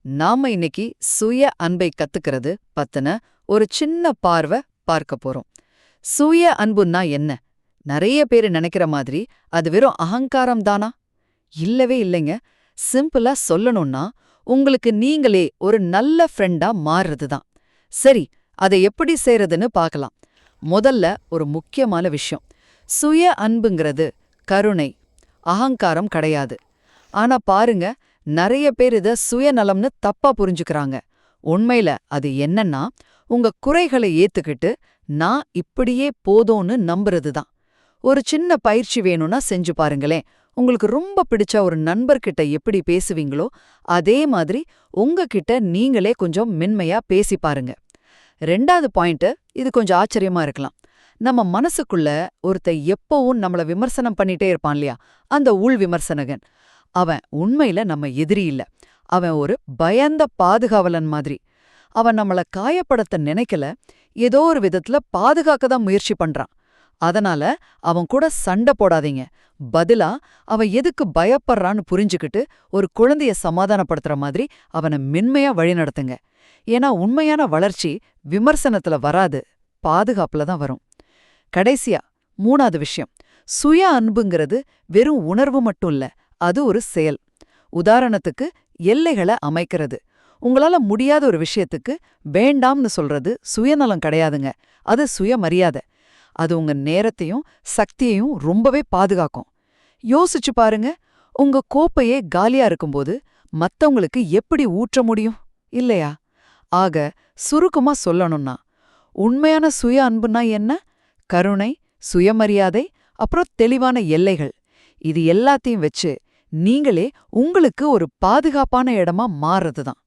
நாம இன்னைக்கு சுய அன்பை கத்துக்கிறது பத்தின ஒரு சின்ன பார்வை பார்க்க போறோம். சுய அன்புன்னா என்ன? நிறைய பேரு நினைக்கிற மாதிரி அது வெறும் அகங்காரம் தானா? இல்லவே இல்லைங்க. சிம்பிளா சொல்லணும்னா உங்களுக்கு நீங்களே ஒரு நல்ல ஃப்ரெண்டா மாறுறது தான். சரி, அதை எப்படி செய்யறதுன்னு பார்க்கலாம். முதல்ல ஒரு முக்கியமான விஷயம். சுய அன்புங்கிறது கருணை, அகங்காரம் கிடையாது. ஆனா பாருங்க, நிறைய பேர் இத சுயநலம்னு தப்பா புரிஞ்சுக்கறாங்க. உண்மையில அது என்னன்னா, உங்க குறைகளை ஏத்துக்கிட்டு நான் இப்படியே போதும்னு நம்புறது தான். ஒரு சின்ன பயிற்சி வேணும்னா செஞ்சு பாருங்களேன். உங்களுக்கு ரொம்ப பிடிச்ச ஒரு நண்பர்கிட்ட எப்படி பேசுவீங்களோ அதே மாதிரி உங்ககிட்ட நீங்களே கொஞ்சம் மென்மையா பேசி பாருங்க. 2வது பாயிண்ட், இது கொஞ்சம் ஆச்சரியமா இருக்கலாம். நம்ம மனசுக்குள்ள ஒருத்தன் எப்பவும் நம்மள விமர்சனம் பண்ணிட்டே இருப்பான் இல்லையா, அந்த உள் விமர்சனகன். அவன் உண்மையில நம்ம எதிரி இல்ல. அவன் ஒரு பயந்த பாதுகாவலன் மாதிரி. அவன் நம்மள காயப்படுத்த நினைக்கல, ஏதோ ஒரு விதத்துல பாதுகாக்க தான் முயற்சி பண்றான். அதனால அவன் கூட சண்டை போடாதீங்க. பதிலா அவன் எதுக்கு பயப்படுறான்னு புரிஞ்சுக்கிட்டு ஒரு குழந்தைய சமாதானப்படுத்துற மாதிரி அவனை மென்மையா வழிநடத்துங்க. ஏன்னா உண்மையான வளர்ச்சி விமர்சனத்துல வராது, பாதுகாப்புல தான் வரும். கடைசியா 3வது விஷயம், சுய அன்புங்கிறது வெறும் உணர்வு மட்டும் இல்ல, அது ஒரு செயல். உதாரணத்துக்கு எல்லைகளை அமைக்கிறது. உங்களால முடியாத ஒரு விஷயத்துக்கு வேண்டாம்னு சொல்றது சுயநலம் கிடையாதுங்க, அது சுயமரியாதை. அது உங்க நேரத்தையும் சக்தியையும் ரொம்பவே பாதுகாக்கும். யோசிச்சு பாருங்க, உங்க கோப்பையே காலியா இருக்கும்போது மத்தவங்களுக்கு எப்படி ஊற்ற முடியும், இல்லையா? ஆக சுருக்கமா சொல்லணும்னா, உண்மையான சுய அன்புனா என்ன? கருணை, சுயமரியாதை, அப்புறம் தெளிவான எல்லைகள். இது எல்லாத்தையும் வச்சு நீங்களே உங்களுக்கு ஒரு பாதுகாப்பான இடமா மாறுறது தான்.